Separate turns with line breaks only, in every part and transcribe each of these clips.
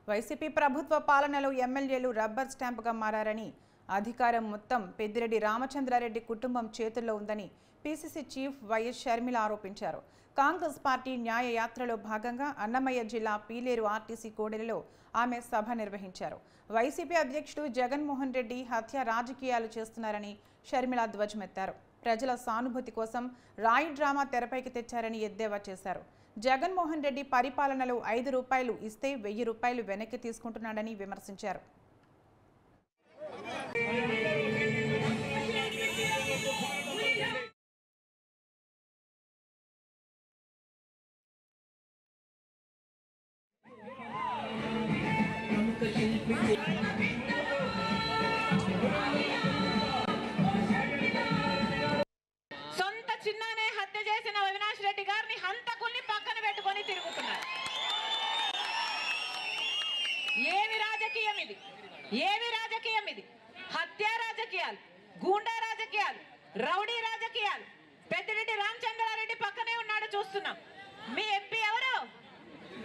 YCP ప్రభుత్వ పాలనలో ఎమ్మెల్యేలు రబ్బర్ స్టాంపుగా మారారని, అధికారం మొత్తం పెద్దిరెడ్డి రామచంద్రారెడ్డి కుటుంబం చేతుల్లో ఉందని పీసీసీ చీఫ్ వైఎస్ షర్మిల ఆరోపించారు. కాంగ్రెస్ పార్టీ న్యాయ యాత్రలో భాగంగా అన్నమయ్య జిల్లా పీలేరు ఆర్టీసీ కూడలిలో ఆమె సభ నిర్వహించారు. వైసీపీ అధ్యక్షుడు జగన్మోహన్ రెడ్డి హత్య రాజకీయాలు చేస్తున్నారని షర్మిల ధ్వజమెత్తారు. ప్రజల సానుభూతి కోసం రాయి డ్రామా తెరపైకి తెచ్చారని ఎద్దేవా చేశారు. జగన్మోహన్ రెడ్డి పరిపాలనలో 5 రూపాయలు ఇస్తే 1000 రూపాయలు వెనక్కి తీసుకుంటున్నాడని విమర్శించారు.
సొంత చిన్నానే హత్య చేసిన అవినాష్ రెడ్డి గారిని హంతకుల్ని పక్కన పెట్టుకొని తిరుగుతున్నారు. ఏమి రాజకీయం ఇది? ఏమి రాజకీయం ఇది? హత్య రాజకీయాలు, గూండా రాజకీయాలు, రౌడీ రాజకీయాలు. పెద్దిరెడ్డి రామచంద్రారెడ్డి పక్కనే ఉన్నాడు, చూస్తున్నాం. మీ ఎంపీ ఎవరు?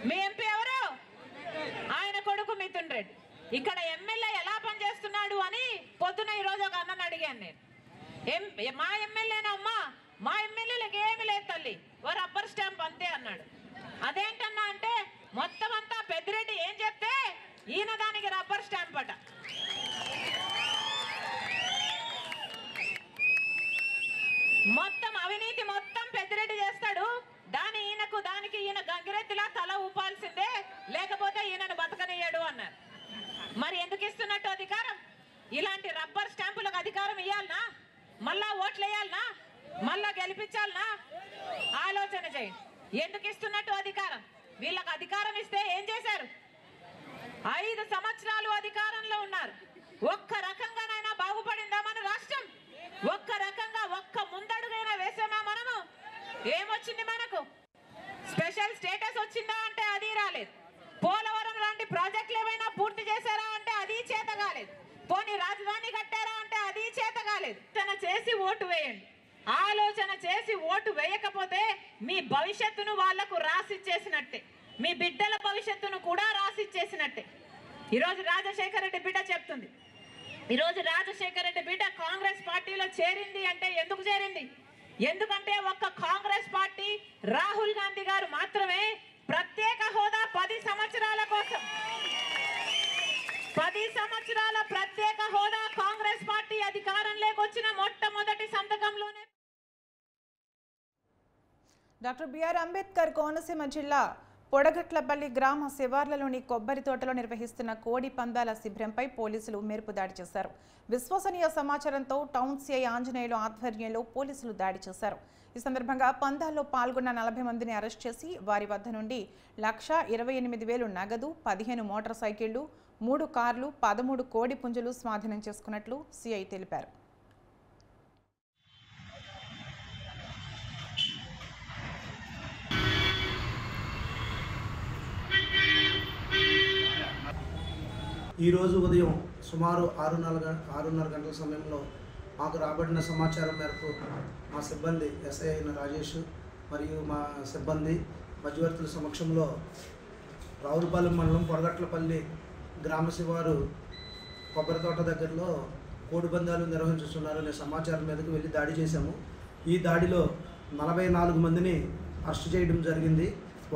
మీ ఎంపీ ఎవరు? ఆయన కొడుకు మిథున్ రెడ్డి. ఇక్కడ ఎమ్మెల్యే ఎలా పనిచేస్తున్నాడు అని పొద్దున ఈరోజు ఒక అన్నని అడిగాను నేను. మా ఎమ్మెల్యేనా అమ్మా? మా ఎమ్మెల్యేలకు ఏమి లేదు తల్లి, ఓ రబ్బర్ స్టాంప్ అంతే అన్నాడు. అదేంటన్నా అంటే మొత్తం అంతా పెద్దిరెడ్డి ఏం చెప్తే ఈయన దానికి రబ్బర్ స్టాంప్ అట. మొత్తం అవినీతి మొత్తం పెద్దిరెడ్డి చేస్తాడు. దానికి ఈయన గంగిరెద్దులా తల ఊపాల్సిందే, లేకపోతే ఈయనను బతకనియ్యాడు అన్నారు. మరి ఎందుకు ఇస్తున్నట్టు అధికారం? ఇలాంటి రబ్బర్ స్టాంపులకు అధికారం ఇవ్వాలనా? మళ్ళా ఓట్లు వేయాలనా? మళ్ళా గెలిపించాలనా? ఆలోచన చేయండి. ఎందుకు ఇస్తున్నట్టు అధికారం? వీళ్ళకి అధికారం ఇస్తే ఏం చేశారు? 5 సంవత్సరాలు అధికారంలో ఉన్నారు. ఒక్క రకంగానైనా బాగుపడిందా మన రాష్ట్రం? ఒక్క రకంగా ఒక్క ముందడుగైనా వేసామా మనము? ఏమొచ్చింది మనకు? స్పెషల్ స్టేటస్ వచ్చిందా అంటే అది రాలేదు. పోలవరం లాంటి ప్రాజెక్టులు ఏమైనా పూర్తి చేశారా అంటే అది చేత కాలేదు. పోనీ రాజధాని కట్టారా అంటే అది చేత కాలేదు. ఆలోచన చేసి ఓటు వేయండి. ఆలోచన చేసి ఓటు వేయకపోతే మీ భవిష్యత్తును వాళ్లకు రాసిచ్చేసినట్టే, మీ బిడ్డల భవిష్యత్తును కూడా రాసిచ్చేసినట్టే. ఈరోజు రాజశేఖర రెడ్డి బిడ్డ చెప్తుంది. ఈరోజు రాజశేఖర రెడ్డి బిడ్డ కాంగ్రెస్ పార్టీలో చేరింది అంటే ఎందుకు చేరింది? ఎందుకంటే ఒక్క కాంగ్రెస్ పార్టీ రాహుల్ గాంధీ గారు మాత్రమే ప్రత్యేక హోదా 10 సంవత్సరాల కోసం, 10 సంవత్సరాల ప్రత్యేక హోదా కాంగ్రెస్ పార్టీ అధికారంలోకి వచ్చిన మొట్టమొదటి సంతకంలోనే.
డాక్టర్ బిఆర్ అంబేద్కర్ కోనసీమ జిల్లా పొడగట్లపల్లి గ్రామ శివార్లలోని కొబ్బరి తోటలో నిర్వహిస్తున్న కోడి పందాల శిబిరంపై పోలీసులు మెరుపు దాడి చేశారు. విశ్వసనీయ సమాచారంతో టౌన్ సిఐ ఆంజనేయులు ఆధ్వర్యంలో పోలీసులు దాడి చేశారు. ఈ సందర్భంగా పందాల్లో పాల్గొన్న 40 మందిని అరెస్ట్ చేసి వారి వద్ద నుండి 1,28,000 నగదు, 15 మోటార్ సైకిళ్లు, 3 కార్లు, 13 కోడి పుంజులు స్వాధీనం చేసుకున్నట్లు సిఐ తెలిపారు.
ఈరోజు ఉదయం సుమారు 6:30 గంటల సమయంలో మాకు రాబడిన సమాచారం మేరకు మా సిబ్బంది ఎస్ఐ అయిన రాజేష్ మరియు మా సిబ్బంది మధ్యవర్తుల సమక్షంలో రావులపాలెం మండలం పొడగట్లపల్లి గ్రామ శివారు కొబ్బరి తోట దగ్గరలో కోడిపందాలు నిర్వహించుతున్నారనే సమాచారం మీదకు వెళ్ళి దాడి చేశాము. ఈ దాడిలో 44 మందిని అరెస్ట్ చేయడం జరిగింది.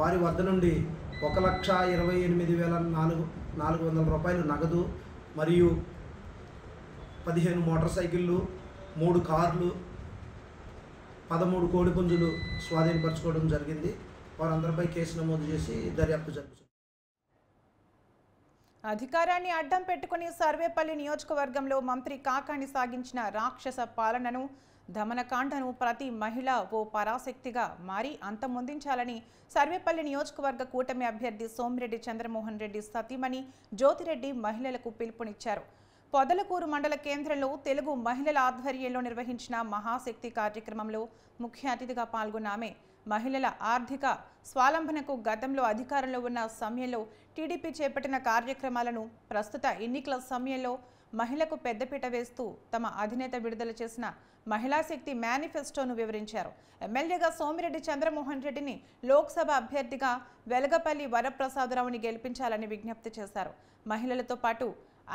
వారి వద్ద నుండి 1,28,400 రూపాయలు నగదు మరియు 15 మోటార్ సైకిళ్ళు, 3 కార్లు, 13 కోడి పుంజులు స్వాధీనపరచుకోవడం జరిగింది. వారందరిపై కేసు నమోదు చేసి దర్యాప్తు జరుగుతుంది.
అధికారాన్ని అడ్డం పెట్టుకుని సర్వేపల్లి నియోజకవర్గంలో మంత్రి కాకాణి సాగించిన రాక్షస పాలనను, దమనకాండను ప్రతి మహిళ ఓ పరాశక్తిగా మారి అంతమొందించాలని సర్వేపల్లి నియోజకవర్గ కూటమి అభ్యర్థి సోమిరెడ్డి చంద్రమోహన్ రెడ్డి సతీమణి జ్యోతిరెడ్డి మహిళలకు పిలుపునిచ్చారు. పొదలకూరు మండల కేంద్రంలో తెలుగు మహిళల ఆధ్వర్యంలో నిర్వహించిన మహాశక్తి కార్యక్రమంలో ముఖ్య అతిథిగా పాల్గొన్న ఆమె మహిళల ఆర్థిక స్వావలంబనకు గతంలో అధికారంలో ఉన్న సమయంలో టీడీపీ చేపట్టిన కార్యక్రమాలను ప్రస్తుత ఎన్నికల సమయంలో మహిళకు పెద్దపీట వేస్తూ తమ అధినేత విడుదల చేసిన మహిళా శక్తి మేనిఫెస్టోను వివరించారు. ఎమ్మెల్యేగా సోమిరెడ్డి చంద్రమోహన్ రెడ్డిని లోక్సభ అభ్యర్థిగా వెలగపల్లి వరప్రసాదరావుని గెలిపించాలని విజ్ఞప్తి చేశారు. మహిళలతో పాటు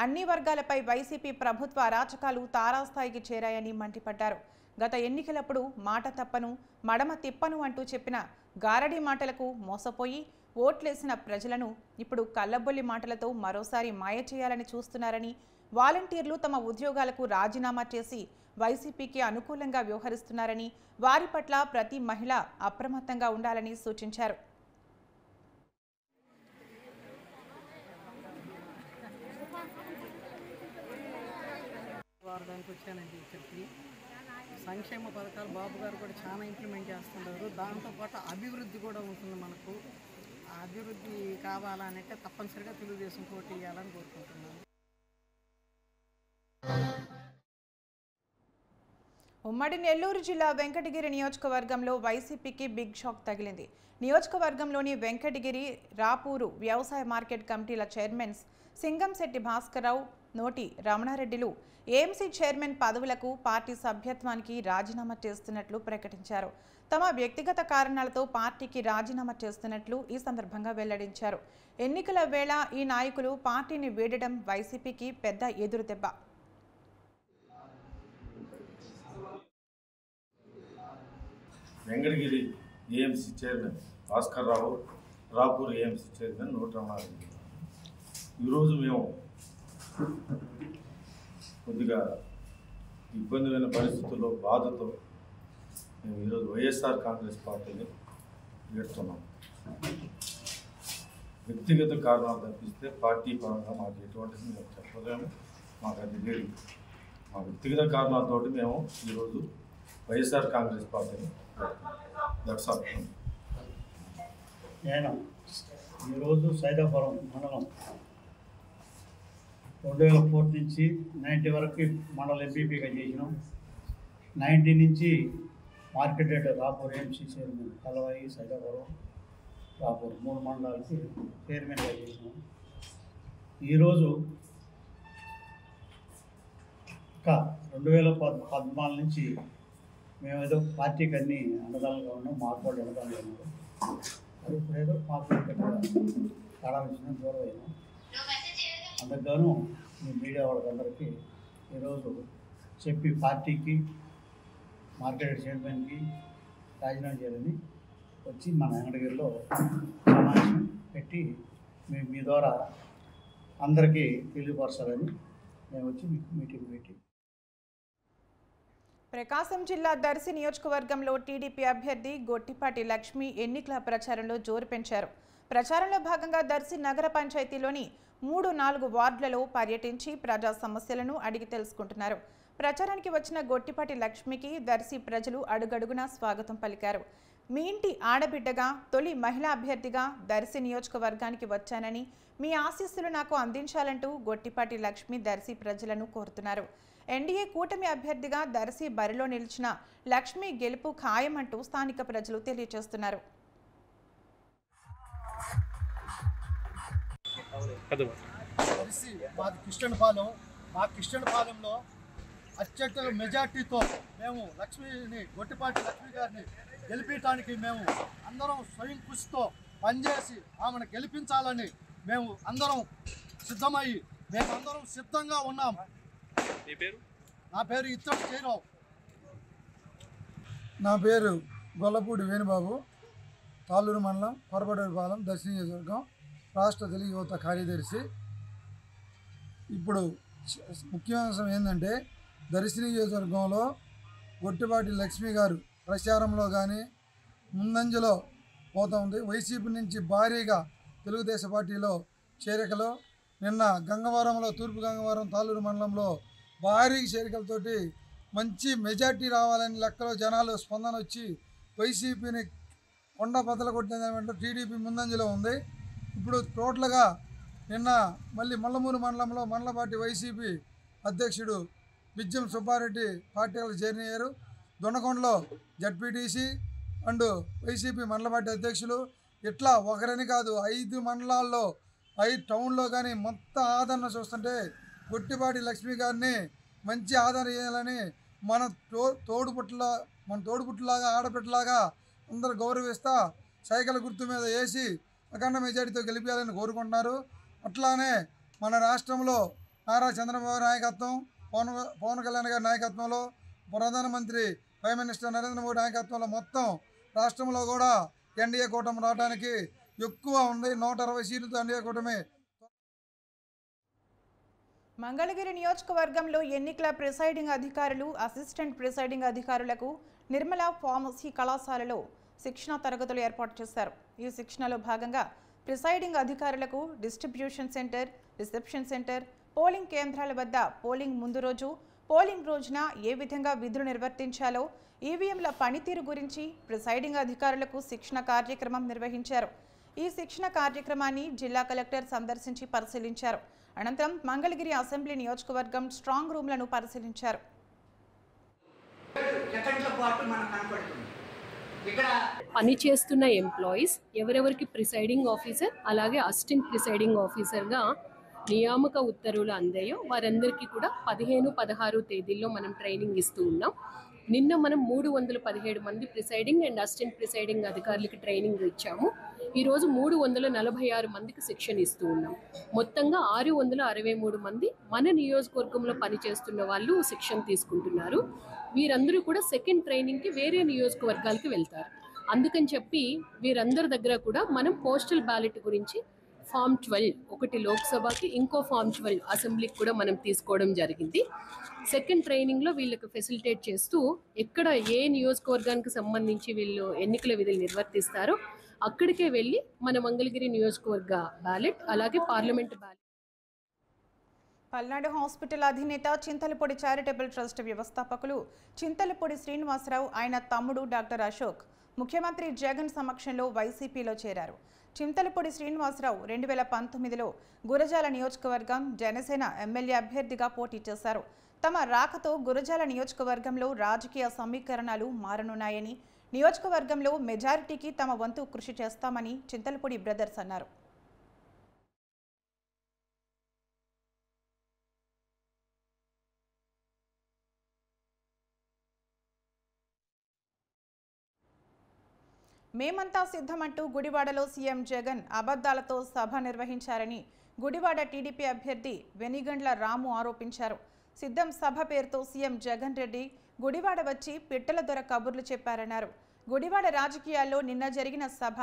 అన్ని వర్గాలపై వైసీపీ ప్రభుత్వ అరాచకాలు తారాస్థాయికి చేరాయని మండిపడ్డారు. గత ఎన్నికలప్పుడు మాట తప్పను మడమ తిప్పను అంటూ చెప్పిన గారడి మాటలకు మోసపోయి ఓట్లేసిన ప్రజలను ఇప్పుడు కల్లబొల్లి మాటలతో మరోసారి మాయ చేయాలని చూస్తున్నారని, వాలంటీర్లు తమ ఉద్యోగాలకు రాజీనామా చేసి వైసీపీకి అనుకూలంగా వ్యవహరిస్తున్నారని, వారి పట్ల ప్రతి మహిళ అప్రమత్తంగా ఉండాలని సూచించారు.
వారడానికి వచ్చానండి. ఇక్కడికి సంక్షేమ పథకాలు బాబు గారు కూడా చాలా ఇంప్లిమెంట్ చేస్తున్నారు. దాంతోపాటు అభివృద్ధి కూడా ఉంటుంది. మనకు ఆ అభివృద్ధి కావాలంటే తప్పనిసరిగా తెలుగుదేశం పోటీ ఇవ్వాలని కోరుకుంటున్నాను.
ఉమ్మడి నెల్లూరు జిల్లా వెంకటగిరి నియోజకవర్గంలో వైసీపీకి బిగ్ షాక్ తగిలింది. నియోజకవర్గంలోని వెంకటగిరి, రాపూరు వ్యవసాయ మార్కెట్ కమిటీల చైర్మన్స్ సింగంశెట్టి భాస్కర్రావు, నోటి రమణారెడ్డిలు ఏఎంసీ చైర్మన్ పదవులకు పార్టీ సభ్యత్వానికి రాజీనామా చేస్తున్నట్లు ప్రకటించారు. తమ వ్యక్తిగత కారణాలతో పార్టీకి రాజీనామా చేస్తున్నట్లు ఈ సందర్భంగా వెల్లడించారు. ఎన్నికల వేళ ఈ నాయకులు పార్టీని వీడడం వైసీపీకి పెద్ద ఎదురుదెబ్బ.
Venkatagiri AMC chairman Bhaskar Rao, Rapur AMC chairman Noti Ramana Reddy. ఈరోజు మేము కొద్దిగా ఇబ్బందిమైన పరిస్థితుల్లో బాధతో మేము ఈరోజు వైఎస్ఆర్ కాంగ్రెస్ పార్టీని వేడుతున్నాం. వ్యక్తిగత కారణాలు తప్పిస్తే పార్టీ పరంగా మాకు ఎటువంటిది మేము చెప్పలేము. మాకు అది లేదు. మా వ్యక్తిగత కారణాలతో మేము ఈరోజు వైఎస్ఆర్ కాంగ్రెస్ పార్టీని దర్శిస్తున్నాం.
నేను ఈరోజు సైదాపురం మండలం 2004 నుంచి 90 వరకు మండల ఎంపీపీగా చేసినాం. 90 నుంచి market rate Rapur AMC chairman Kalavayi, Saidapuram, Rapur 3 మండలాలకి చైర్మన్గా చేసినాం. ఈరోజు ఇంకా 2014 నుంచి మేము ఏదో పార్టీకి అన్ని అండదాలుగా ఉన్నాం. మాకు కూడా అండదాలుగా ఉన్నారు. అది ఇప్పుడు ఏదో మాకు తేడా వచ్చిన దూరం అయినాం. అందుకు మీ మీడియా వాళ్ళకందరికీ ఈరోజు చెప్పి పార్టీకి, మార్కెట్ చైర్మన్కి రాజీనామా చేయాలని వచ్చి మన వెంకటగిరిలో సమావేశం పెట్టి మీ ద్వారా అందరికీ తెలియపరచాలని మేము వచ్చి మీటింగ్ పెట్టి.
ప్రకాశం జిల్లా దర్శి నియోజకవర్గంలో టీడీపీ అభ్యర్థి గొట్టిపాటి లక్ష్మి ఎన్నికల ప్రచారంలో జోరు పెంచారు. ప్రచారంలో భాగంగా దర్శి నగర పంచాయతీలోని 3-4 వార్డులలో పర్యటించి ప్రజా సమస్యలను అడిగి తెలుసుకుంటున్నారు. ప్రచారానికి వచ్చిన గొట్టిపాటి లక్ష్మికి దర్శి ప్రజలు అడుగడుగునా స్వాగతం పలికారు. మీ ఇంటి ఆడబిడ్డగా, తొలి మహిళా అభ్యర్థిగా దర్శి నియోజకవర్గానికి వచ్చానని, మీ ఆశీస్సులు నాకు అందించాలంటూ గొట్టిపాటి లక్ష్మి దర్శి ప్రజలను కోరుతున్నారు. ఎన్డీఏ కూటమి అభ్యర్థిగా దర్శి బరిలో నిలిచిన లక్ష్మి గెలుపు ఖాయమంటూ స్థానిక ప్రజలు తెలియజేస్తున్నారు.
మాది కిష్టనపాలెం. మా కిష్టనపాలెంలో అత్యధిక మెజార్టీతో మేము గొట్టిపాటి లక్ష్మి గారిని గెలిపించడానికి మేము అందరం స్వయం కృషితో పనిచేసి ఆమెను గెలిపించాలని మేము అందరం సిద్ధమయ్యి మేమందరం సిద్ధంగా ఉన్నాం. నా పేరు ఇత్తడి జయరావు.
నా పేరు గొల్లపూడి వేణుబాబు, తాళ్ళూరు మండలం, కొరపడపాలెం, దర్శి నియోజకవర్గం, రాష్ట్ర తెలుగు యువత కార్యదర్శి. ఇప్పుడు ముఖ్యాంశం ఏంటంటే దర్శి నియోజకవర్గంలో గొట్టిపాటి లక్ష్మి గారు ప్రచారంలో కానీ ముందంజలో పోతూ ఉంది. వైసీపీ నుంచి భారీగా తెలుగుదేశం పార్టీలో చేరికలు. నిన్న గంగవరంలో, తూర్పు గంగవరం తాళ్ళూరు మండలంలో భారీ చేరికలతోటి మంచి మెజార్టీ రావాలని లెక్కలో జనాలు స్పందన వచ్చి వైసీపీని కొండ బద్దలు కొట్టిన టీడీపీ ముందంజలో ఉంది. ఇప్పుడు టోటల్గా నిన్న మళ్ళీ మల్లమూరు మండలంలో మండల పార్టీ వైసీపీ అధ్యక్షుడు బిజ్జం సుబ్బారెడ్డి పార్టీలకు చేరినారు. దొండకొండలో జడ్పీటీసీ, అండ్ వైసీపీ మండల పార్టీ అధ్యక్షులు ఇట్లా ఒకరని కాదు 5 మండలాల్లో 5 టౌన్లో కానీ మొత్తం ఆదరణ చూస్తుంటే గొట్టిపాటి లక్ష్మి గారిని మంచి ఆదరణ చేయాలని మన తోడుపుట్టులాగా ఆడపిట్టలాగా అందరూ గౌరవిస్తా సైకిల్ గుర్తు మీద వేసి అఖండ మెజారిటీతో గెలిపించాలని కోరుకుంటున్నారు. అట్లానే మన రాష్ట్రంలో నారా చంద్రబాబు నాయకత్వం, పవన్ కళ్యాణ్ గారి నాయకత్వంలో, ప్రధానమంత్రి ప్రైమ్ మినిస్టర్ నరేంద్ర మోడీ నాయకత్వంలో మొత్తం రాష్ట్రంలో కూడా ఎన్డీఏ కూటమి రావడానికి ఎక్కువ ఉంది. 160 సీట్లతో ఎన్డీఏ కూటమి.
మంగళగిరి నియోజకవర్గంలో ఎన్నికల ప్రిసైడింగ్ అధికారులు, అసిస్టెంట్ ప్రిసైడింగ్ అధికారులకు నిర్మల ఫార్మసీ కళాశాలలో శిక్షణ తరగతులు ఏర్పాటు చేశారు. ఈ శిక్షణలో భాగంగా ప్రిసైడింగ్ అధికారులకు distribution centre, reception centre, polling కేంద్రాల వద్ద పోలింగ్ ముందు రోజు, పోలింగ్ రోజున ఏ విధంగా విధులు నిర్వర్తించాలో, ఈవీఎంల పనితీరు గురించి ప్రిసైడింగ్ అధికారులకు శిక్షణ కార్యక్రమం నిర్వహించారు. ఈ శిక్షణ కార్యక్రమాన్ని జిల్లా కలెక్టర్ సందర్శించి పరిశీలించారు. అనంతరం మంగళగిరి అసెంబ్లీ నియోజకవర్గం స్ట్రాంగ్ రూమ్లను పరిశీలించారు.
పనిచేస్తున్న ఎంప్లాయీస్ ఎవరెవరికి ప్రిసైడింగ్ ఆఫీసర్ అలాగే అసిస్టెంట్ ప్రిసైడింగ్ ఆఫీసర్గా నియామక ఉత్తర్వులు అందాయో వారందరికీ కూడా 15, 16 తేదీల్లో మనం ట్రైనింగ్ ఇస్తూ ఉన్నాం. నిన్న మనం 317 మంది ప్రిసైడింగ్ అండ్ అసిస్టెంట్ ప్రిసైడింగ్ అధికారులకి ట్రైనింగ్ ఇచ్చాము. ఈరోజు 346 మందికి శిక్షణ ఇస్తూ ఉన్నాం. మొత్తంగా 663 మంది మన నియోజకవర్గంలో పనిచేస్తున్న వాళ్ళు శిక్షణ తీసుకుంటున్నారు. వీరందరూ కూడా సెకండ్ ట్రైనింగ్కి వేరే నియోజకవర్గాలకి వెళ్తారు. అందుకని చెప్పి వీరందరి దగ్గర కూడా మనం పోస్టల్ బ్యాలెట్ గురించి ఫామ్ 12 ఒకటి లోక్సభకి, ఇంకో ఫామ్ 12 అసెంబ్లీకి కూడా మనం తీసుకోవడం జరిగింది. సెకండ్ ట్రైనింగ్లో వీళ్ళకి ఫెసిలిటేట్ చేస్తూ ఎక్కడ ఏ నియోజకవర్గానికి సంబంధించి వీళ్ళు ఎన్నికల విధులు నిర్వర్తిస్తారో అక్కడికే వెళ్ళి మన మంగళగిరి నియోజకవర్గ బ్యాలెట్ అలాగే పార్లమెంట్ బ్యాలెట్.
పల్నాడు హాస్పిటల్ అధినేత చింతలపూడి చారిటబుల్ ట్రస్ట్ వ్యవస్థాపకులు చింతలపూడి శ్రీనివాసరావు, ఆయన తమ్ముడు డాక్టర్ అశోక్ ముఖ్యమంత్రి జగన్ సమక్షంలో వైసీపీలో చేరారు. చింతలపూడి శ్రీనివాసరావు 2019లో గురజాల నియోజకవర్గం జనసేన ఎమ్మెల్యే అభ్యర్థిగా పోటీ చేశారు. తమ రాకతో గురజాల నియోజకవర్గంలో రాజకీయ సమీకరణాలు మారనున్నాయని, నియోజకవర్గంలో మెజారిటీకి తమ వంతు కృషి చేస్తామని చింతలపూడి బ్రదర్స్ అన్నారు. మేమంతా సిద్ధమంటూ గుడివాడలో సీఎం జగన్ అబద్ధాలతో సభ నిర్వహించారని గుడివాడ టీడీపీ అభ్యర్థి వెనిగండ్ల రాము ఆరోపించారు. సిద్ధం సభ పేరుతో సీఎం జగన్ రెడ్డి గుడివాడ వచ్చి పిట్టల దొర కబుర్లు చెప్పారన్నారు. గుడివాడ రాజకీయాల్లో నిన్న జరిగిన సభ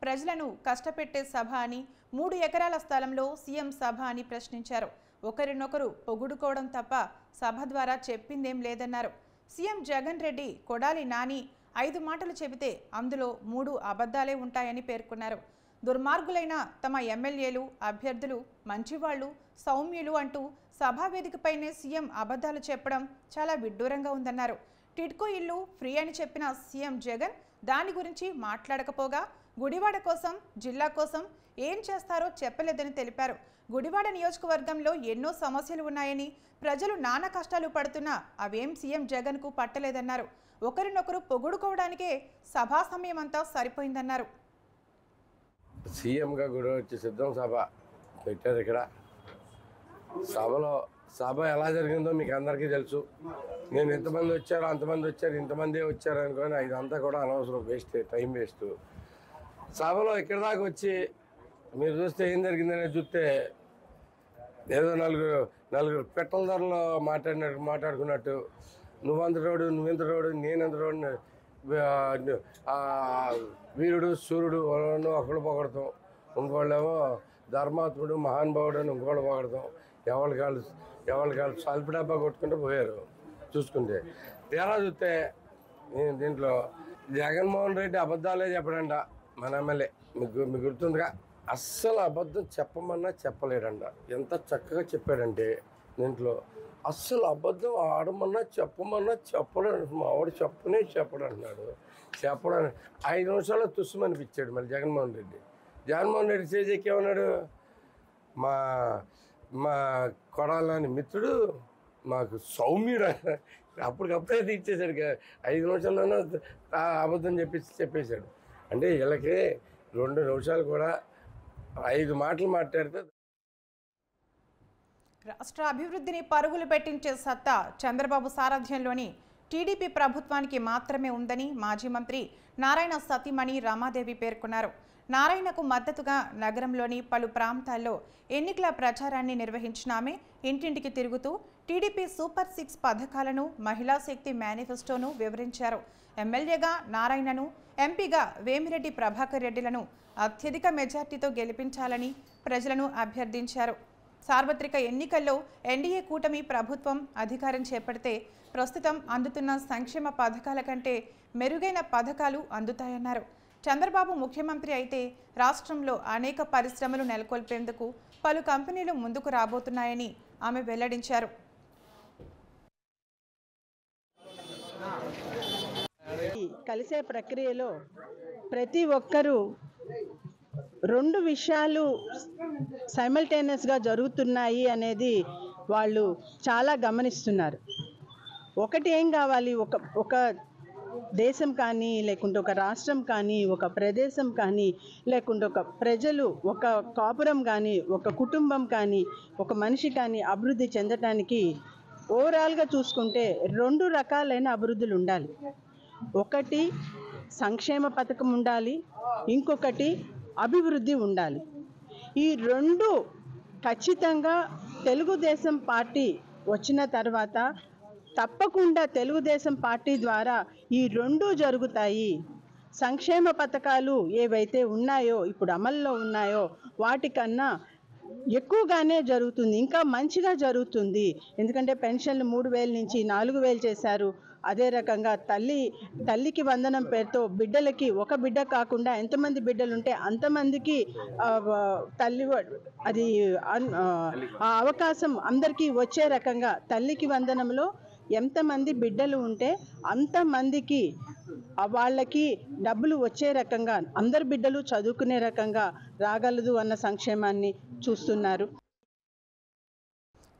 ప్రజలను కష్టపెట్టే సభ అని, 3 ఎకరాల స్థలంలో సీఎం సభ అని ప్రశ్నించారు. ఒకరినొకరు పొగుడుకోవడం తప్ప సభ ద్వారా చెప్పిందేం లేదన్నారు. సీఎం జగన్ రెడ్డి కొడాలి నాని 5 మాటలు చెబితే అందులో 3 అబద్ధాలే ఉంటాయని పేర్కొన్నారు. దుర్మార్గులైన తమ ఎమ్మెల్యేలు, అభ్యర్థులు మంచివాళ్లు, సౌమ్యులు అంటూ సభావేదికపైనే సీఎం అబద్ధాలు చెప్పడం చాలా విడ్డూరంగా ఉందన్నారు. టిడ్కో ఇల్లు ఫ్రీ అని చెప్పిన సీఎం జగన్ దాని గురించి మాట్లాడకపోగా గుడివాడ కోసం, జిల్లా కోసం ఏం చేస్తారో చెప్పలేదని తెలిపారు. గుడివాడ నియోజకవర్గంలో ఎన్నో సమస్యలు ఉన్నాయని, ప్రజలు నానా కష్టాలు పడుతున్నా అవేం సీఎం జగన్కు పట్టలేదన్నారు. ఒకరినొకరు పొగుడుకోవడానికే సభా సమయం అంతా సరిపోయిందన్నారు.
సీఎంగా కూడా వచ్చి సిద్ధం సభ పెట్టారు. ఇక్కడ సభ ఎలా జరిగిందో మీకు అందరికీ తెలుసు. నేను ఎంతమంది వచ్చారో అంతమంది వచ్చారు, ఇంతమంది వచ్చారు అనుకోని ఇదంతా కూడా అనవసరం, వేస్ట్, టైం వేస్ట్. సభలో ఇక్కడ దాకా వచ్చి మీరు చూస్తే ఏం జరిగిందనేది చూస్తే ఏదో నలుగురు పెట్టల ధరలో మాట్లాడుకున్నట్టు, నువ్వంత రోడ్డు, నువ్వెంత రోడ్డు, నేనెంత రోడ్డు, వీరుడు సూర్యుడు ఒకళ్ళు పొగడతాం, ఇంకోళ్ళేమో ధర్మాత్ముడు మహానుభావుడు అని ఇంకోళ్ళు పొగడతాం. ఎవరికి సల్పి డబ్బా కొట్టుకుంటూ పోయారు. చూసుకుంటే తేడా చూస్తే దీంట్లో జగన్మోహన్ రెడ్డి అబద్ధాలే చెప్పడంట. మన ఎమ్మెల్యే మీకు గుర్తుందిగా, అస్సలు అబద్ధం చెప్పమన్నా చెప్పలేడంట. ఎంత చక్కగా చెప్పాడంటే దీంట్లో అస్సలు అబద్ధం ఆడమన్నా చెప్పమన్నా చెప్పలేడు. మా ఆవిడ చెప్పడు అంటున్నాడు. చెప్పడం 5 నిమిషాల్లో తుస్సుమనిపించాడు మళ్ళీ జగన్మోహన్ రెడ్డి స్టేజ్ ఎక్కేమన్నాడు, మా కొడాలని మిత్రుడు, మాకు సౌమ్యుడు అప్పటికప్పుడే ఇచ్చేసాడు. 5 నిమిషాల్లోనే అబద్ధం చెప్పేశాడు. అంటే వీళ్ళకి 2 నిమిషాలు కూడా 5 మాటలు మాట్లాడితే
రాష్ట్ర అభివృద్ధిని పరుగులు పెట్టించే సత్తా చంద్రబాబు సారథ్యంలోని టీడీపీ ప్రభుత్వానికి మాత్రమే ఉందని మాజీ మంత్రి నారాయణ సతీమణి రమాదేవి పేర్కొన్నారు. నారాయణకు మద్దతుగా నగరంలోని పలు ప్రాంతాల్లో ఎన్నికల ప్రచారాన్ని నిర్వహించిన ఆమె ఇంటింటికి తిరుగుతూ టీడీపీ సూపర్ 6 పథకాలను, మహిళా శక్తి మేనిఫెస్టోను వివరించారు. ఎమ్మెల్యేగా నారాయణను, ఎంపీగా వేమిరెడ్డి ప్రభాకర్ రెడ్డిలను అత్యధిక మెజార్టీతో గెలిపించాలని ప్రజలను అభ్యర్థించారు. సార్వత్రిక ఎన్నికల్లో ఎన్డీఏ కూటమి ప్రభుత్వం అధికారం చేపడితే ప్రస్తుతం అందుతున్న సంక్షేమ పథకాల కంటే మెరుగైన పథకాలు అందుతాయన్నారు. చంద్రబాబు ముఖ్యమంత్రి అయితే రాష్ట్రంలో అనేక పరిశ్రమలు నెలకొల్పేందుకు పలు కంపెనీలు ముందుకు రాబోతున్నాయని ఆమె వెల్లడించారు.
కలిసే ప్రక్రియలో ప్రతి ఒక్కరూ 2 విషయాలు సైమల్టేనియస్గా జరుగుతున్నాయి అనేది వాళ్ళు చాలా గమనిస్తున్నారు. ఒకటి ఏం కావాలి, ఒక దేశం కానీ, లేకుంటే ఒక రాష్ట్రం కానీ, ఒక ప్రదేశం కానీ, లేకుంటే ఒక ప్రజలు, ఒక కాపురం కానీ, ఒక కుటుంబం కానీ, ఒక మనిషి కానీ అభివృద్ధి చెందటానికి ఓవరాల్గా చూసుకుంటే 2 రకాలైన అభివృద్ధులు ఉండాలి. ఒకటి సంక్షేమ పథకం ఉండాలి, ఇంకొకటి అభివృద్ధి ఉండాలి. ఈ 2 ఖచ్చితంగా తెలుగుదేశం పార్టీ వచ్చిన తర్వాత తప్పకుండా తెలుగుదేశం పార్టీ ద్వారా ఈ 2 జరుగుతాయి. సంక్షేమ పథకాలు ఏవైతే ఉన్నాయో, ఇప్పుడు అమల్లో ఉన్నాయో వాటికన్నా ఎక్కువగానే జరుగుతుంది, ఇంకా మంచిగా జరుగుతుంది. ఎందుకంటే పెన్షన్లు 3,000 నుంచి 4,000 చేశారు. అదే రకంగా తల్లికి వందనం పేరుతో బిడ్డలకి ఒక బిడ్డ కాకుండా ఎంతమంది బిడ్డలు ఉంటే అంతమందికి అది ఆ అవకాశం అందరికీ వచ్చే రకంగా తల్లికి వందనంలో ఎంతమంది బిడ్డలు ఉంటే అంతమందికి వాళ్ళకి డబ్బులు వచ్చే రకంగా, అందరి బిడ్డలు చదువుకునే రకంగా రాగలదు అన్న సంక్షేమాన్ని చూస్తున్నారు.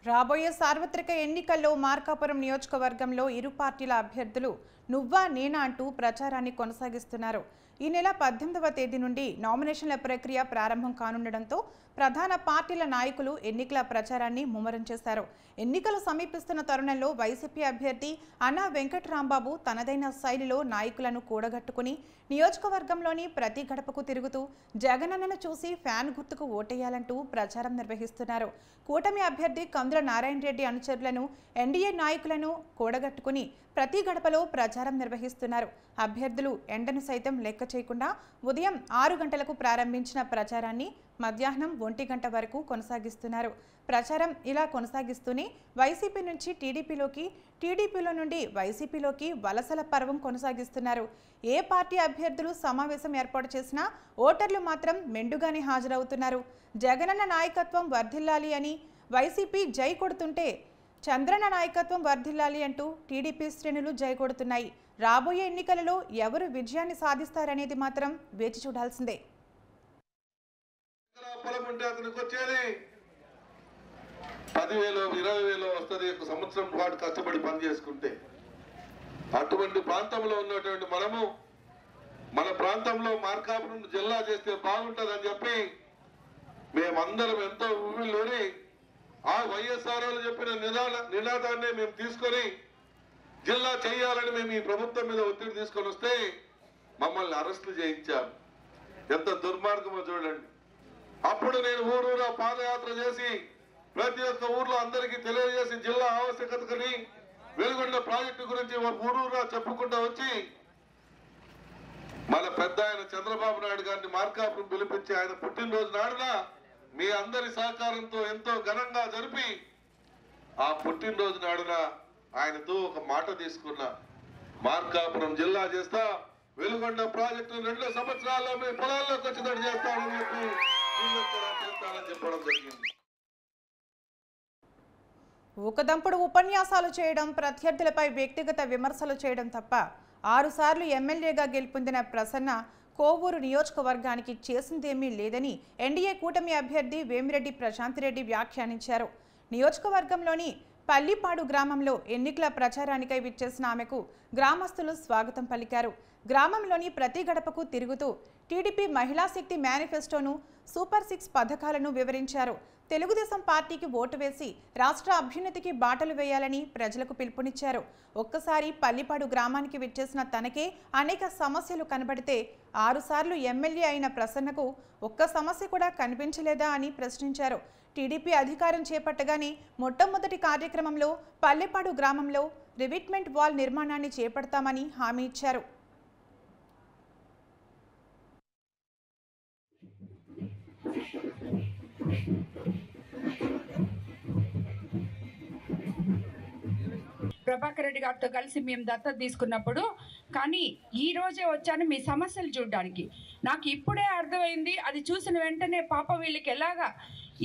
రాబోయే సార్వత్రిక ఎన్నికల్లో మార్కాపురం నియోజకవర్గంలో ఇరు పార్టీల అభ్యర్థులు నువ్వా నేనా అంటూ ప్రచారాన్ని కొనసాగిస్తున్నారు. ఈ నెల 18వ తేదీ నుండి నామినేషన్ల ప్రక్రియ ప్రారంభం కానుండడంతో ప్రధాన పార్టీల నాయకులు ఎన్నికల ప్రచారాన్ని ముమ్మరం చేశారు. ఎన్నికలు సమీపిస్తున్న తరుణంలో వైసీపీ అభ్యర్థి అన్నా వెంకటరాంబాబు తనదైన శైలిలో నాయకులను కూడగట్టుకుని నియోజకవర్గంలోని ప్రతి గడపకు తిరుగుతూ జగనన్నను చూసి ఫ్యాన్ గుర్తుకు ఓటేయాలంటూ ప్రచారం నిర్వహిస్తున్నారు. కూటమి అభ్యర్థి కందుల నారాయణ రెడ్డి అనుచరులను, ఎన్డీఏ నాయకులను కూడగట్టుకుని ప్రతి గడపలో ప్రచారం నిర్వహిస్తున్నారు. అభ్యర్థులు ఎండను సైతం లెక్క చేయకుండా ఉదయం 6 గంటలకు ప్రారంభించిన ప్రచారాన్ని మధ్యాహ్నం 1 గంట వరకు కొనసాగిస్తున్నారు. ప్రచారం ఇలా కొనసాగిస్తూనే వైసీపీ నుంచి టీడీపీలోకి, టీడీపీలో నుండి వైసీపీలోకి వలసల పర్వం కొనసాగిస్తున్నారు. ఏ పార్టీ అభ్యర్థులు సమావేశం ఏర్పాటు చేసినా ఓటర్లు మాత్రం మెండుగానే హాజరవుతున్నారు. జగనన్న నాయకత్వం వర్ధిల్లాలి అని వైసీపీ జై కొడుతుంటే చంద్రన్న నాయకత్వం వర్ధిల్లాలి అంటూ టీడీపీ శ్రేణులు జై కొడుతున్నాయి. రాబోయే ఎన్నికలలో ఎవరు విజయాన్ని సాధిస్తారనేది మాత్రం వేచి చూడాల్సిందే.
పొలం ఉంటే అతనికి వచ్చేది 10,000 20,000 వస్తుంది ఒక సంవత్సరం పాటు కష్టపడి పని చేసుకుంటే. అటువంటి ప్రాంతంలో ఉన్నటువంటి మనము మన ప్రాంతంలో మార్కాపురం జిల్లా చేస్తే బాగుంటుందని చెప్పి మేమందరం ఎంతో ఊళ్ళోని ఆ వైఎస్ఆర్ చెప్పిన నినాదాన్ని మేము తీసుకొని జిల్లా చేయాలని మేము ఈ ప్రభుత్వం మీద ఒత్తిడి తీసుకొని వస్తే మమ్మల్ని అరెస్టులు చేయించారు. ఎంత దుర్మార్గమో చూడండి. అప్పుడు నేను ఊరూరా పాదయాత్ర చేసి ప్రతి ఒక్క ఊర్లో అందరికీ తెలియజేసి జిల్లా ఆవశ్యకతని, వెలుగొండ ప్రాజెక్టు గురించి ఊరూరా చెప్పుకుంటూ వచ్చి మన పెద్ద ఆయన చంద్రబాబు నాయుడు గారిని మార్కాపురం పిలిపించి ఆయన పుట్టినరోజు నాడున మీ అందరి సహకారంతో ఎంతో ఘనంగా జరిపి ఆ పుట్టినరోజు నాడున ఆయనతో ఒక మాట తీసుకున్నా, మార్కాపురం జిల్లా చేస్తా, వెలుగొండ ప్రాజెక్టు 2 సంవత్సరాల్లో మీ పొలాల్లోకి వచ్చేటట్టు చేస్తానని చెప్పడం జరిగింది.
ఊకదంపుడు ఉపన్యాసాలు చేయడం, ప్రత్యర్థులపై వ్యక్తిగత విమర్శలు చేయడం తప్ప 6 సార్లు ఎమ్మెల్యేగా గెలుపొందిన ప్రసన్న కోవూరు నియోజకవర్గానికి చేసిందేమీ లేదని ఎన్డీఏ కూటమి అభ్యర్థి వేమిరెడ్డి ప్రశాంత్ రెడ్డి వ్యాఖ్యానించారు. నియోజకవర్గంలోని పల్లిపాడు గ్రామంలో ఎన్నికల ప్రచారానికై విచ్చేసిన ఆమెకు గ్రామస్తులు స్వాగతం పలికారు. గ్రామంలోని ప్రతి గడపకు తిరుగుతూ టీడీపీ మహిళా శక్తి మేనిఫెస్టోను, సూపర్ 6 పథకాలను వివరించారు. తెలుగుదేశం పార్టీకి ఓటు వేసి రాష్ట్ర అభ్యున్నతికి బాటలు వేయాలని ప్రజలకు పిలుపునిచ్చారు. ఒక్కసారి పల్లిపాడు గ్రామానికి విచ్చేసిన తనకే అనేక సమస్యలు కనబడితే 6 సార్లు ఎమ్మెల్యే అయిన ప్రసన్నకు ఒక్క సమస్య కూడా కనిపించలేదా అని ప్రశ్నించారు. టీడీపీ అధికారం చేపట్టగానే మొట్టమొదటి కార్యక్రమంలో పల్లెపాడు గ్రామంలో రివిట్మెంట్ వాల్ నిర్మాణాన్ని చేపడతామని హామీ ఇచ్చారు.
ప్రభాకర్ రెడ్డి గారితో కలిసి మేము దత్తత తీసుకున్నప్పుడు, కానీ ఈ రోజే వచ్చాను మీ సమస్యలు చూడడానికి. నాకు ఇప్పుడే అర్థమైంది. అది చూసిన వెంటనే పాప వీళ్ళకి ఎలాగా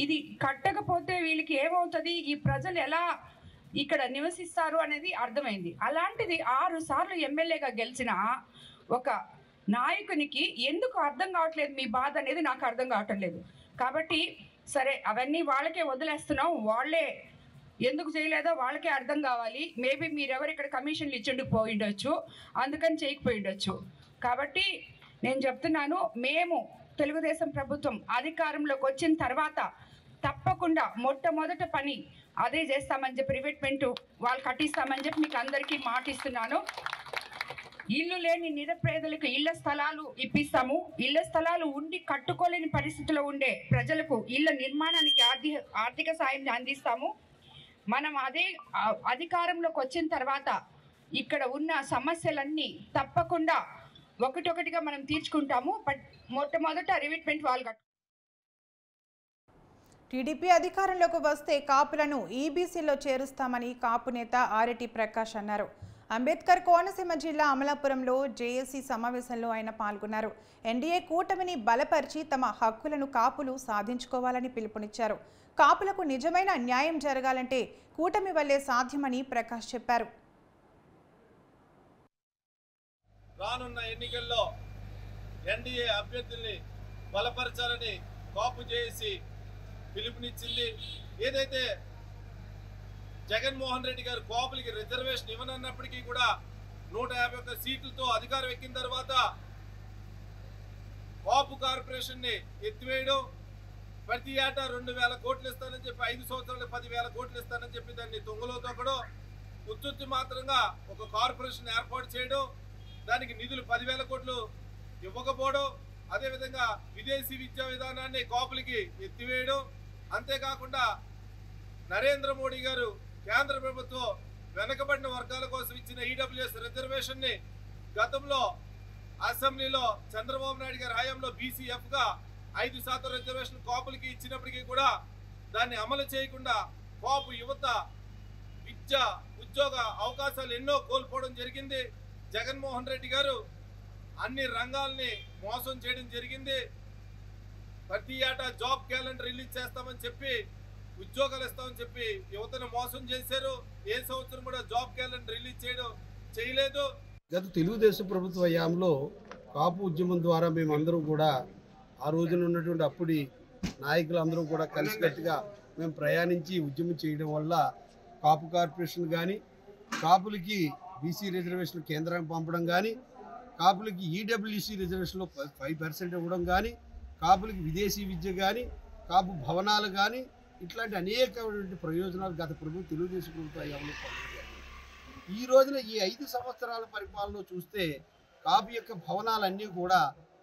ఇది కట్టకపోతే వీళ్ళకి ఏమవుతుంది, ఈ ప్రజలు ఎలా ఇక్కడ నివసిస్తారు అనేది అర్థమైంది. అలాంటిది 6 సార్లు ఎమ్మెల్యేగా గెలిచిన ఒక నాయకునికి ఎందుకు అర్థం కావట్లేదు మీ బాధ అనేది నాకు అర్థం కావటం లేదు. కాబట్టి సరే అవన్నీ వాళ్ళకే వదిలేస్తున్నాం, వాళ్ళే ఎందుకు చేయలేదో వాళ్ళకే అర్థం కావాలి. మేబీ మీరెవరు ఇక్కడ కమిషన్లు ఇచ్చిండు పోయిండొచ్చు, అందుకని చేయకపోయిండొచ్చు. కాబట్టి నేను చెప్తున్నాను, మేము తెలుగుదేశం ప్రభుత్వం అధికారంలోకి వచ్చిన తర్వాత తప్పకుండా మొట్టమొదట పని అదే చేస్తామని చెప్పి రివిట్మెంట్ వాళ్ళు కట్టిస్తామని చెప్పి మీకు అందరికీ మాటిస్తున్నాను. ఇల్లు లేని నిరుపేదలకు ఇళ్ల స్థలాలు ఇప్పిస్తాము. ఇళ్ల స్థలాలు ఉండి కట్టుకోలేని పరిస్థితిలో ఉండే ప్రజలకు ఇళ్ల నిర్మాణానికి ఆర్థిక సాయం అందిస్తాము. మనం అదే అధికారంలోకి వచ్చిన తర్వాత ఇక్కడ ఉన్న సమస్యలన్నీ తప్పకుండా ఒకటొకటిగా మనం తీర్చుకుంటాము. బట్ మొట్టమొదట రివిట్మెంట్ వాళ్ళు కట్టు.
టీడీపీ అధికారంలోకి వస్తే కాపులను ఈబీసీలో చేరుస్తామని కాపు నేత ఆరెడ్డి ప్రకాష్ అన్నారు. అంబేద్కర్ కోనసీమ జిల్లా అమలాపురంలో జేఏసీ సమావేశంలో ఆయన పాల్గొన్నారు. ఎన్డీఏ కూటమిని బలపరిచి తమ హక్కులను కాపులు సాధించుకోవాలని పిలుపునిచ్చారు. కాపులకు నిజమైన న్యాయం జరగాలంటే కూటమి వల్లే సాధ్యమని ప్రకాష్ చెప్పారు.
రానున్న ఎన్నికల్లో ఎన్డీఏ అభ్యర్థుల్ని బలపరచాలని కాపు జేఏసీ పిలుపునిచ్చింది. ఏదైతే జగన్మోహన్ రెడ్డి గారు కాపులకి రిజర్వేషన్ ఇవ్వనన్నప్పటికీ కూడా 151 సీట్లతో అధికారం ఎక్కిన తర్వాత కాపు కార్పొరేషన్ని ఎత్తివేయడం, ప్రతి ఏటా 2,000 కోట్లు ఇస్తానని చెప్పి 5 సంవత్సరాలు 10,000 కోట్లు ఇస్తానని చెప్పి దాన్ని తొంగలో తొక్కడం, ఉత్తుత్తి మాత్రంగా ఒక కార్పొరేషన్ ఏర్పాటు చేయడం, దానికి నిధులు 10,000 కోట్లు ఇవ్వకపోవడం, అదేవిధంగా విదేశీ విద్యా విధానాన్ని కాపులకి ఎత్తివేయడం, అంతేకాకుండా నరేంద్ర మోడీ గారు కేంద్ర ప్రభుత్వం వెనకబడిన వర్గాల కోసం ఇచ్చిన ఈడబ్ల్యూఎస్ రిజర్వేషన్ని గతంలో అసెంబ్లీలో చంద్రబాబు నాయుడు గారి హయాంలో బీసీఎఫ్గా 5% రిజర్వేషన్ కాపులకి ఇచ్చినప్పటికీ కూడా దాన్ని అమలు చేయకుండా కాపు యువత విద్య ఉద్యోగ అవకాశాలు ఎన్నో కోల్పోవడం జరిగింది. జగన్మోహన్ రెడ్డి గారు అన్ని రంగాల్ని మోసం చేయడం జరిగింది. ప్రతి ఏటా జాబ్ క్యాలెండర్ రిలీజ్ చేస్తామని చెప్పి, ఉద్యోగాలు ఇస్తామని చెప్పి యువతను మోసం చేశారు. ఏ సంవత్సరం కూడా జాబ్ క్యాలెండర్ రిలీజ్ చేయలేదు.
గత తెలుగుదేశం ప్రభుత్వ హయాంలో కాపు ఉద్యమం ద్వారా మేమందరం కూడా ఆ రోజున ఉన్నటువంటి అప్పుడి నాయకులందరూ కూడా కలిసికట్టుగా మేము ప్రయాణించి ఉద్యమం చేయడం వల్ల కాపు కార్పొరేషన్ కానీ, కాపులకి బీసీ రిజర్వేషన్ కేంద్రానికి పంపడం కానీ, కాపులకి ఈడబ్ల్యూసీ రిజర్వేషన్లో 5% ఇవ్వడం కానీ, కాపులకి విదేశీ విద్య కానీ, కాపు భవనాలు కానీ, ఇట్లాంటి అనేకమైనటువంటి ప్రయోజనాలు గత ప్రభుత్వం తెలుగుదేశం ప్రభుత్వం హయాంలో పొందారు. ఈ రోజున ఈ 5 సంవత్సరాల పరిపాలన చూస్తే కాపు యొక్క భవనాలన్నీ కూడా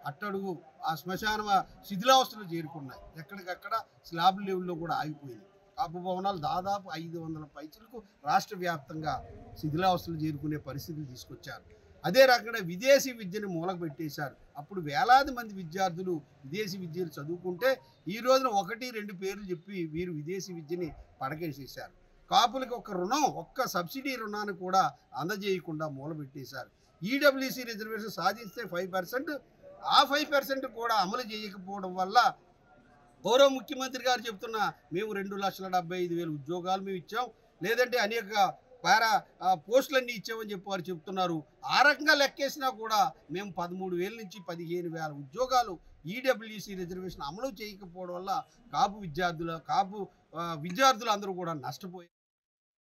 అట్టడుగు ఆ శ్మశాన శిథిలావస్థలు చేరుకున్నాయి. ఎక్కడికక్కడ స్లాబ్ లెవెల్లో కూడా ఆగిపోయింది. కాపు భవనాలు దాదాపు 500 పైచలకు రాష్ట్ర వ్యాప్తంగా శిథిలావస్థలు చేరుకునే పరిస్థితులు తీసుకొచ్చారు. అదే రకంగా విదేశీ విద్యను మూలకు పెట్టేశారు. అప్పుడు వేలాది మంది విద్యార్థులు విదేశీ విద్యను చదువుకుంటే ఈ రోజున 1-2 పేర్లు చెప్పి వీరు విదేశీ విద్యని పడకేసేశారు. కాపులకి ఒక్క సబ్సిడీ రుణాన్ని కూడా అందజేయకుండా మూలబెట్టేశారు. ఈడబ్ల్యూసీ రిజర్వేషన్ సాధిస్తే 5%, ఆ 5% కూడా అమలు చేయకపోవడం వల్ల గౌరవ ముఖ్యమంత్రి గారు చెప్తున్నా మేము 2,75,000 ఉద్యోగాలు మేము ఇచ్చాం, లేదంటే అనేక పోస్టులన్నీ ఇచ్చామని చెప్పి వారు చెప్తున్నారు. ఆ రకంగా లెక్కేసినా కూడా మేము 13,000 నుంచి 15,000 ఉద్యోగాలు ఈడబ్ల్యూసీ రిజర్వేషన్ అమలు చేయకపోవడం వల్ల కాపు విద్యార్థులు అందరూ కూడా నష్టపోయారు.